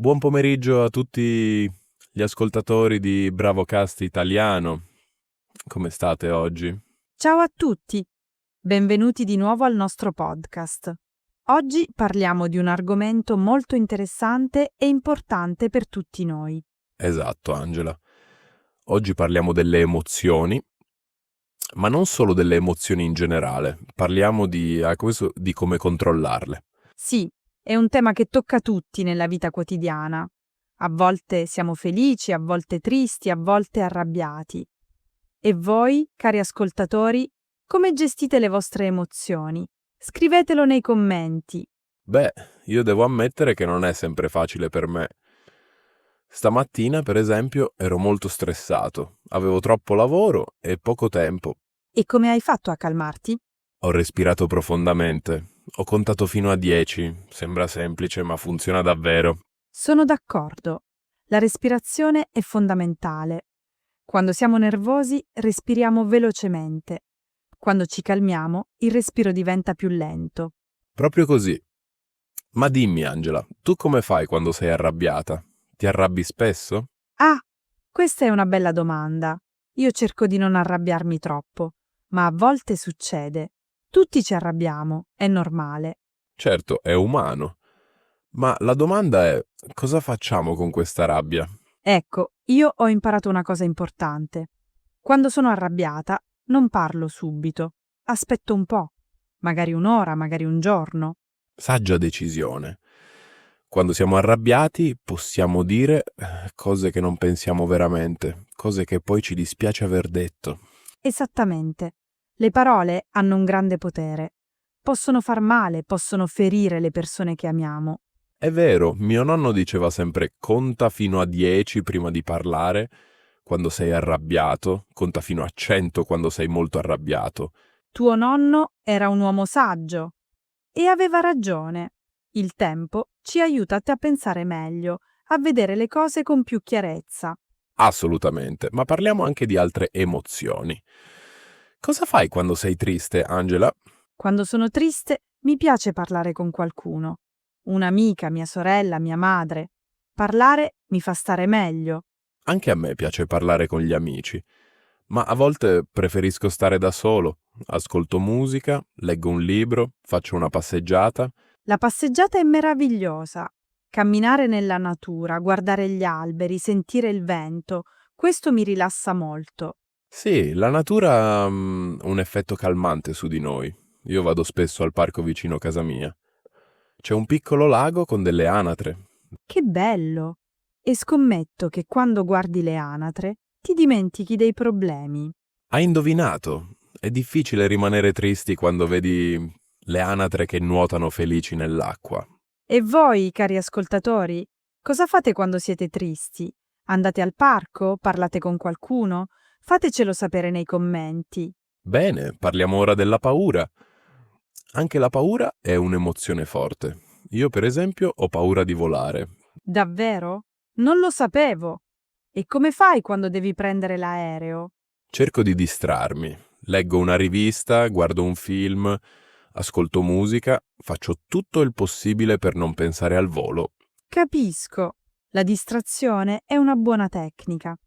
Buon pomeriggio a tutti gli ascoltatori di Bravocast Italiano. Come state oggi? Ciao a tutti, benvenuti di nuovo al nostro podcast. Oggi parliamo di un argomento molto interessante e importante per tutti noi. Esatto, Angela. Oggi parliamo delle emozioni, ma non solo delle emozioni in generale. Parliamo di come controllarle. Sì, è un tema che tocca tutti nella vita quotidiana. A volte siamo felici, a volte tristi, a volte arrabbiati. E voi, cari ascoltatori, come gestite le vostre emozioni? Scrivetelo nei commenti. Beh, io devo ammettere che non è sempre facile per me. Stamattina, per esempio, ero molto stressato. Avevo troppo lavoro e poco tempo. E come hai fatto a calmarti? Ho respirato profondamente. Ho contato fino a 10. Sembra semplice, ma funziona davvero. Sono d'accordo. La respirazione è fondamentale. Quando siamo nervosi, respiriamo velocemente. Quando ci calmiamo, il respiro diventa più lento. Proprio così. Ma dimmi, Angela, tu come fai quando sei arrabbiata? Ti arrabbi spesso? Ah, questa è una bella domanda. Io cerco di non arrabbiarmi troppo, ma a volte succede. Tutti ci arrabbiamo, è normale. Certo, è umano. Ma la domanda è, cosa facciamo con questa rabbia? Ecco, io ho imparato una cosa importante. Quando sono arrabbiata, non parlo subito. Aspetto un po', magari un'ora, magari un giorno. Saggia decisione. Quando siamo arrabbiati possiamo dire cose che non pensiamo veramente, cose che poi ci dispiace aver detto. Esattamente. Le parole hanno un grande potere. Possono far male, possono ferire le persone che amiamo. È vero, mio nonno diceva sempre conta fino a 10 prima di parlare quando sei arrabbiato, conta fino a 100 quando sei molto arrabbiato. Tuo nonno era un uomo saggio e aveva ragione. Il tempo ci aiuta a pensare meglio, a vedere le cose con più chiarezza. Assolutamente, ma parliamo anche di altre emozioni. Cosa fai quando sei triste, Angela? Quando sono triste, mi piace parlare con qualcuno. Un'amica, mia sorella, mia madre. Parlare mi fa stare meglio. Anche a me piace parlare con gli amici, ma a volte preferisco stare da solo. Ascolto musica, leggo un libro, faccio una passeggiata. La passeggiata è meravigliosa. Camminare nella natura, guardare gli alberi, sentire il vento, questo mi rilassa molto. Sì, la natura ha un effetto calmante su di noi. Io vado spesso al parco vicino a casa mia. C'è un piccolo lago con delle anatre. Che bello! E scommetto che quando guardi le anatre ti dimentichi dei problemi. Hai indovinato? È difficile rimanere tristi quando vedi le anatre che nuotano felici nell'acqua. E voi, cari ascoltatori, cosa fate quando siete tristi? Andate al parco? Parlate con qualcuno? Fatecelo sapere nei commenti. Bene, parliamo ora della paura. Anche la paura è un'emozione forte. Io, per esempio, ho paura di volare. Davvero? Non lo sapevo. E come fai quando devi prendere l'aereo? Cerco di distrarmi. Leggo una rivista, guardo un film, ascolto musica, faccio tutto il possibile per non pensare al volo. Capisco. La distrazione è una buona tecnica.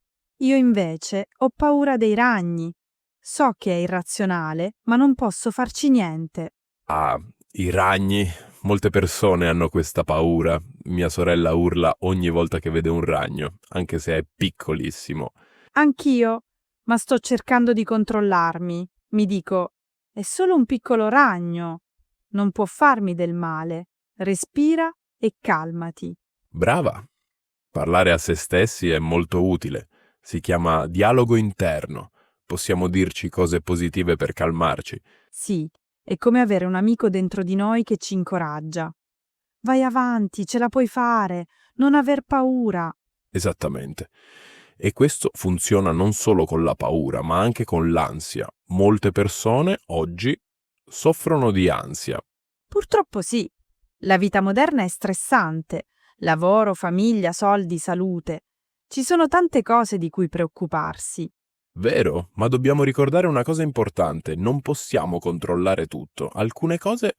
Io invece ho paura dei ragni. So che è irrazionale, ma non posso farci niente. Ah, i ragni. Molte persone hanno questa paura. Mia sorella urla ogni volta che vede un ragno, anche se è piccolissimo. Anch'io, ma sto cercando di controllarmi. Mi dico, è solo un piccolo ragno. Non può farmi del male. Respira e calmati. Brava! Parlare a se stessi è molto utile. Si chiama dialogo interno. Possiamo dirci cose positive per calmarci. Sì, è come avere un amico dentro di noi che ci incoraggia. Vai avanti, ce la puoi fare, non aver paura. Esattamente. E questo funziona non solo con la paura, ma anche con l'ansia. Molte persone oggi soffrono di ansia. Purtroppo sì. La vita moderna è stressante. Lavoro, famiglia, soldi, salute. Ci sono tante cose di cui preoccuparsi. Vero, ma dobbiamo ricordare una cosa importante, non possiamo controllare tutto. Alcune cose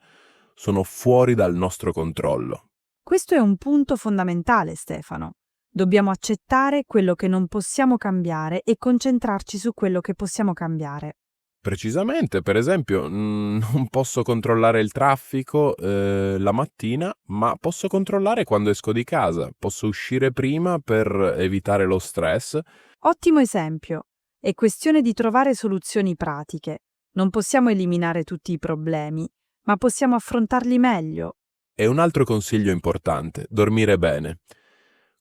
sono fuori dal nostro controllo. Questo è un punto fondamentale, Stefano. Dobbiamo accettare quello che non possiamo cambiare e concentrarci su quello che possiamo cambiare. Precisamente, per esempio, non posso controllare il traffico la mattina, ma posso controllare quando esco di casa. Posso uscire prima per evitare lo stress. Ottimo esempio. È questione di trovare soluzioni pratiche. Non possiamo eliminare tutti i problemi, ma possiamo affrontarli meglio. E un altro consiglio importante, dormire bene.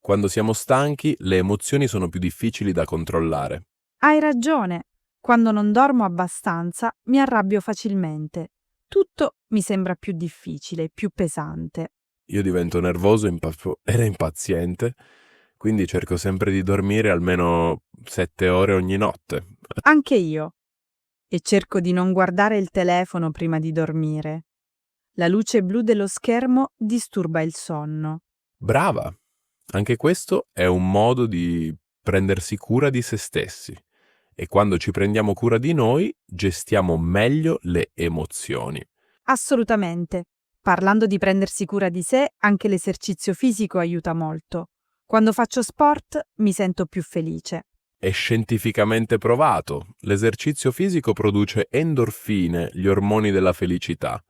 Quando siamo stanchi, le emozioni sono più difficili da controllare. Hai ragione. Quando non dormo abbastanza, mi arrabbio facilmente. Tutto mi sembra più difficile, più pesante. Io divento nervoso e impaziente, quindi cerco sempre di dormire almeno 7 ore ogni notte. Anche io. E cerco di non guardare il telefono prima di dormire. La luce blu dello schermo disturba il sonno. Brava! Anche questo è un modo di prendersi cura di se stessi. E quando ci prendiamo cura di noi, gestiamo meglio le emozioni. Assolutamente. Parlando di prendersi cura di sé, anche l'esercizio fisico aiuta molto. Quando faccio sport mi sento più felice. È scientificamente provato. L'esercizio fisico produce endorfine, gli ormoni della felicità.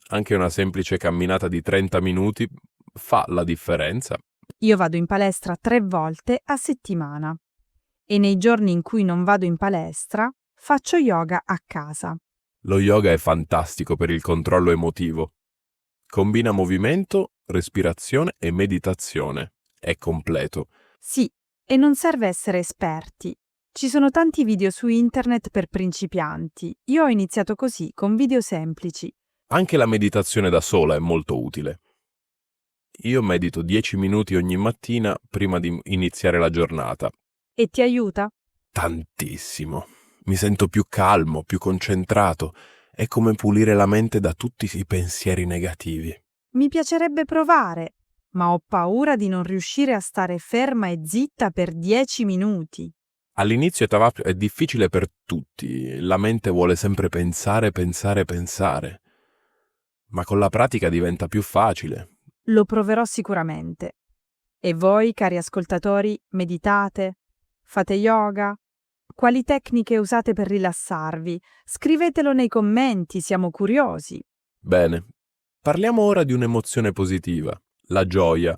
Anche una semplice camminata di 30 minuti fa la differenza. Io vado in palestra 3 volte a settimana. E nei giorni in cui non vado in palestra, faccio yoga a casa. Lo yoga è fantastico per il controllo emotivo. Combina movimento, respirazione e meditazione. È completo. Sì, e non serve essere esperti. Ci sono tanti video su internet per principianti. Io ho iniziato così, con video semplici. Anche la meditazione da sola è molto utile. Io medito 10 minuti ogni mattina prima di iniziare la giornata. E ti aiuta? Tantissimo. Mi sento più calmo, più concentrato. È come pulire la mente da tutti i pensieri negativi. Mi piacerebbe provare, ma ho paura di non riuscire a stare ferma e zitta per 10 minuti. All'inizio è difficile per tutti. La mente vuole sempre pensare, pensare, pensare. Ma con la pratica diventa più facile. Lo proverò sicuramente. E voi, cari ascoltatori, meditate? Fate yoga? Quali tecniche usate per rilassarvi? Scrivetelo nei commenti, siamo curiosi. Bene, parliamo ora di un'emozione positiva, la gioia.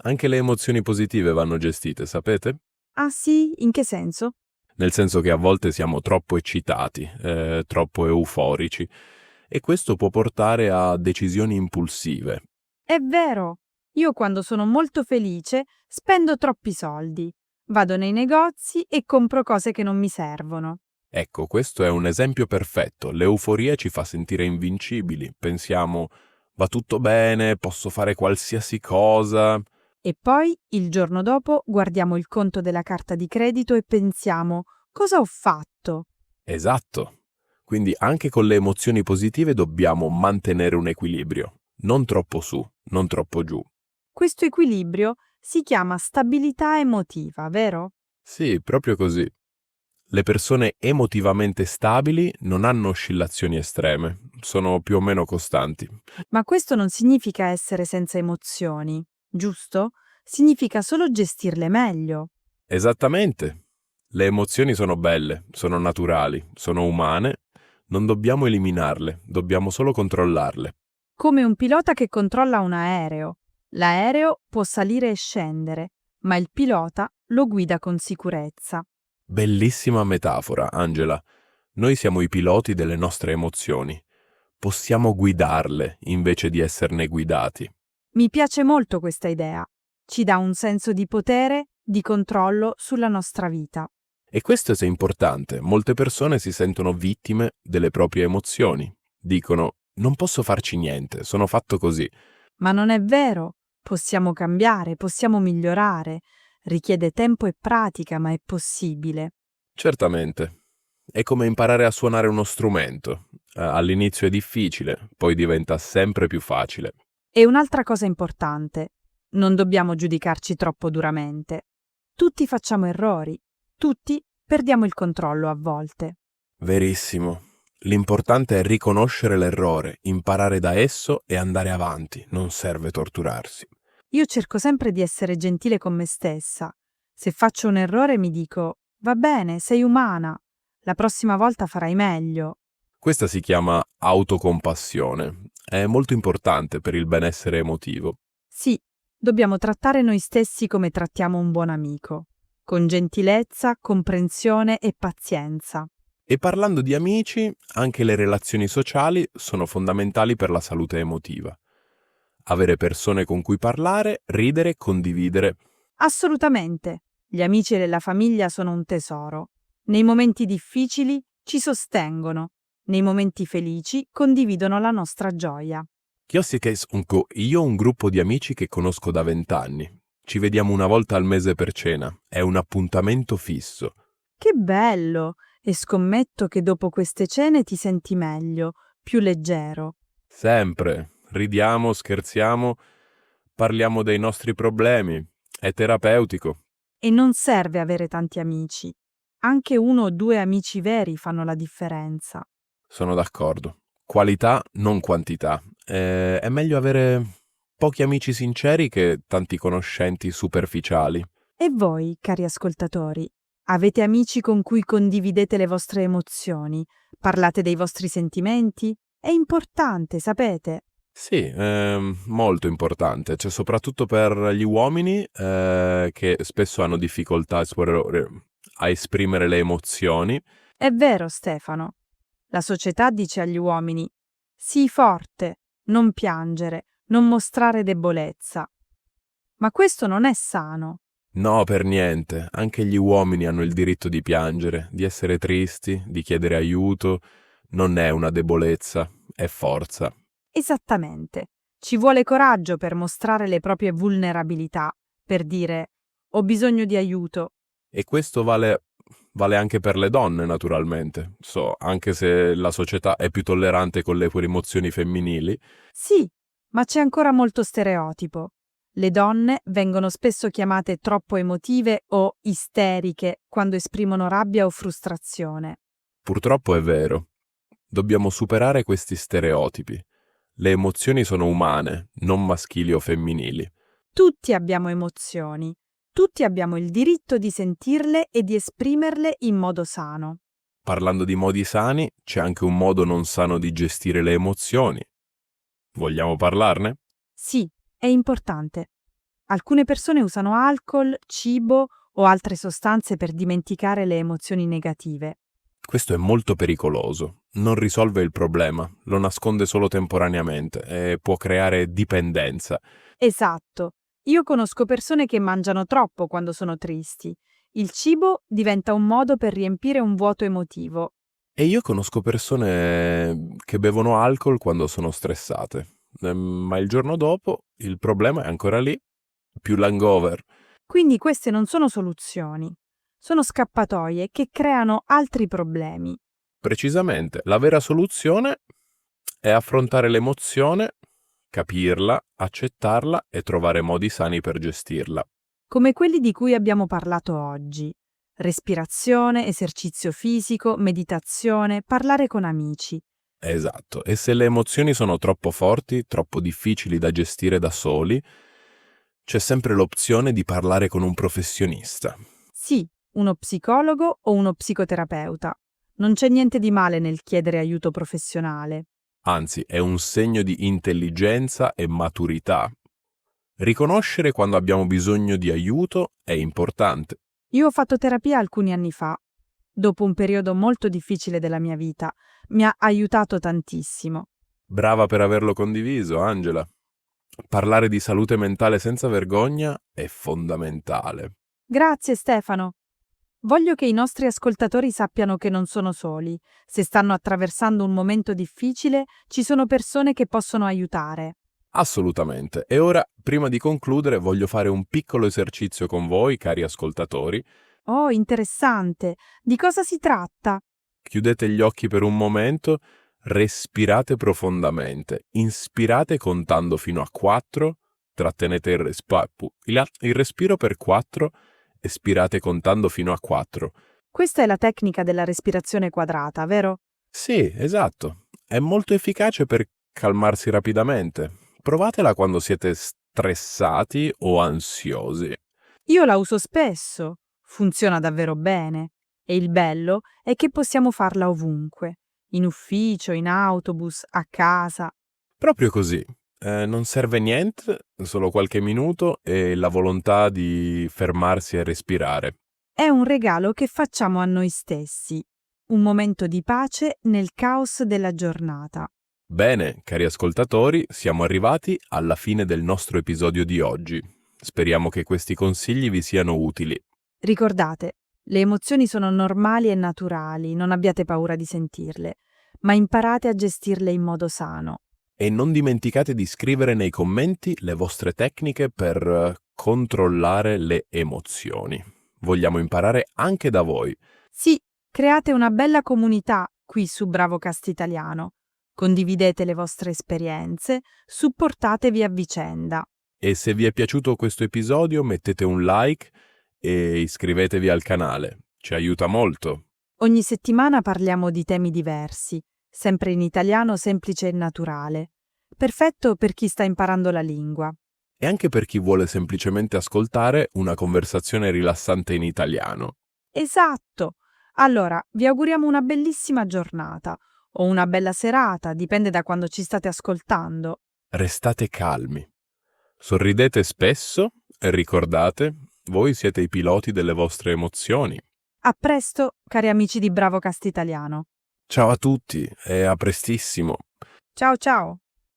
Anche le emozioni positive vanno gestite, sapete? Ah sì? In che senso? Nel senso che a volte siamo troppo eccitati, troppo euforici, e questo può portare a decisioni impulsive. È vero! Io quando sono molto felice spendo troppi soldi. Vado nei negozi e compro cose che non mi servono. Ecco, questo è un esempio perfetto. L'euforia ci fa sentire invincibili. Pensiamo, va tutto bene, posso fare qualsiasi cosa. E poi, il giorno dopo, guardiamo il conto della carta di credito e pensiamo: cosa ho fatto? Esatto. Quindi anche con le emozioni positive dobbiamo mantenere un equilibrio. Non troppo su, non troppo giù. Questo equilibrio si chiama stabilità emotiva, vero? Sì, proprio così. Le persone emotivamente stabili non hanno oscillazioni estreme, sono più o meno costanti. Ma questo non significa essere senza emozioni, giusto? Significa solo gestirle meglio. Esattamente. Le emozioni sono belle, sono naturali, sono umane. Non dobbiamo eliminarle, dobbiamo solo controllarle. Come un pilota che controlla un aereo. L'aereo può salire e scendere, ma il pilota lo guida con sicurezza. Bellissima metafora, Angela. Noi siamo i piloti delle nostre emozioni. Possiamo guidarle invece di esserne guidati. Mi piace molto questa idea. Ci dà un senso di potere, di controllo sulla nostra vita. E questo è importante. Molte persone si sentono vittime delle proprie emozioni. Dicono, non posso farci niente, sono fatto così. Ma non è vero. Possiamo cambiare, possiamo migliorare. Richiede tempo e pratica, ma è possibile. Certamente. È come imparare a suonare uno strumento. All'inizio è difficile, poi diventa sempre più facile. E un'altra cosa importante. Non dobbiamo giudicarci troppo duramente. Tutti facciamo errori. Tutti perdiamo il controllo a volte. Verissimo. L'importante è riconoscere l'errore, imparare da esso e andare avanti, non serve torturarsi. Io cerco sempre di essere gentile con me stessa. Se faccio un errore mi dico, va bene, sei umana, la prossima volta farai meglio. Questa si chiama autocompassione. È molto importante per il benessere emotivo. Sì, dobbiamo trattare noi stessi come trattiamo un buon amico, con gentilezza, comprensione e pazienza. E parlando di amici, anche le relazioni sociali sono fondamentali per la salute emotiva. Avere persone con cui parlare, ridere e condividere. Assolutamente. Gli amici e la famiglia sono un tesoro. Nei momenti difficili ci sostengono, nei momenti felici condividono la nostra gioia. Io ho un gruppo di amici che conosco da 20 anni. Ci vediamo una volta al mese per cena. È un appuntamento fisso. Che bello! E scommetto che dopo queste cene ti senti meglio, più leggero. Sempre. Ridiamo, scherziamo, parliamo dei nostri problemi. È terapeutico. E non serve avere tanti amici. Anche uno o due amici veri fanno la differenza. Sono d'accordo. Qualità, non quantità. È meglio avere pochi amici sinceri che tanti conoscenti superficiali. E voi, cari ascoltatori, avete amici con cui condividete le vostre emozioni? Parlate dei vostri sentimenti? È importante, sapete? Sì, è molto importante, cioè soprattutto per gli uomini che spesso hanno difficoltà a esprimere le emozioni. È vero, Stefano. La società dice agli uomini: sii forte, non piangere, non mostrare debolezza. Ma questo non è sano. No, per niente, anche gli uomini hanno il diritto di piangere, di essere tristi, di chiedere aiuto. Non è una debolezza, è forza. Esattamente. Ci vuole coraggio per mostrare le proprie vulnerabilità, per dire: ho bisogno di aiuto. E questo vale anche per le donne, naturalmente. Anche se la società è più tollerante con le emozioni femminili. Sì, ma c'è ancora molto stereotipo. Le donne vengono spesso chiamate troppo emotive o isteriche quando esprimono rabbia o frustrazione. Purtroppo è vero. Dobbiamo superare questi stereotipi. Le emozioni sono umane, non maschili o femminili. Tutti abbiamo emozioni, tutti abbiamo il diritto di sentirle e di esprimerle in modo sano. Parlando di modi sani, c'è anche un modo non sano di gestire le emozioni. Vogliamo parlarne? Sì, è importante. Alcune persone usano alcol, cibo o altre sostanze per dimenticare le emozioni negative. Questo è molto pericoloso. Non risolve il problema, lo nasconde solo temporaneamente e può creare dipendenza. Esatto. Io conosco persone che mangiano troppo quando sono tristi. Il cibo diventa un modo per riempire un vuoto emotivo. E io conosco persone che bevono alcol quando sono stressate, ma il giorno dopo il problema è ancora lì, più l'hangover. Quindi queste non sono soluzioni. Sono scappatoie che creano altri problemi. Precisamente, la vera soluzione è affrontare l'emozione, capirla, accettarla e trovare modi sani per gestirla. Come quelli di cui abbiamo parlato oggi. Respirazione, esercizio fisico, meditazione, parlare con amici. Esatto, e se le emozioni sono troppo forti, troppo difficili da gestire da soli, c'è sempre l'opzione di parlare con un professionista. Sì, uno psicologo o uno psicoterapeuta. Non c'è niente di male nel chiedere aiuto professionale. Anzi, è un segno di intelligenza e maturità. Riconoscere quando abbiamo bisogno di aiuto è importante. Io ho fatto terapia alcuni anni fa. Dopo un periodo molto difficile della mia vita, mi ha aiutato tantissimo. Brava per averlo condiviso, Angela. Parlare di salute mentale senza vergogna è fondamentale. Grazie Stefano. Voglio che i nostri ascoltatori sappiano che non sono soli. Se stanno attraversando un momento difficile, ci sono persone che possono aiutare. Assolutamente. E ora, prima di concludere, voglio fare un piccolo esercizio con voi, cari ascoltatori. Oh, interessante. Di cosa si tratta? Chiudete gli occhi per un momento, respirate profondamente, inspirate contando fino a 4, trattenete il respiro per 4, espirate contando fino a 4. Questa è la tecnica della respirazione quadrata, vero? Sì, esatto. È molto efficace per calmarsi rapidamente. Provatela quando siete stressati o ansiosi. Io la uso spesso, funziona davvero bene e il bello è che possiamo farla ovunque, in ufficio, in autobus, a casa. Proprio così. Non serve niente, solo qualche minuto e la volontà di fermarsi e respirare. È un regalo che facciamo a noi stessi, un momento di pace nel caos della giornata. Bene, cari ascoltatori, siamo arrivati alla fine del nostro episodio di oggi. Speriamo che questi consigli vi siano utili. Ricordate, le emozioni sono normali e naturali, non abbiate paura di sentirle, ma imparate a gestirle in modo sano. E non dimenticate di scrivere nei commenti le vostre tecniche per controllare le emozioni. Vogliamo imparare anche da voi. Sì, create una bella comunità qui su Bravocast Italiano. Condividete le vostre esperienze, supportatevi a vicenda. E se vi è piaciuto questo episodio mettete un like e iscrivetevi al canale. Ci aiuta molto. Ogni settimana parliamo di temi diversi, sempre in italiano semplice e naturale. Perfetto per chi sta imparando la lingua. E anche per chi vuole semplicemente ascoltare una conversazione rilassante in italiano. Esatto! Allora, vi auguriamo una bellissima giornata o una bella serata, dipende da quando ci state ascoltando. Restate calmi. Sorridete spesso e ricordate, voi siete i piloti delle vostre emozioni. A presto, cari amici di Bravocast Italiano. Ciao a tutti e a prestissimo. Ciao ciao!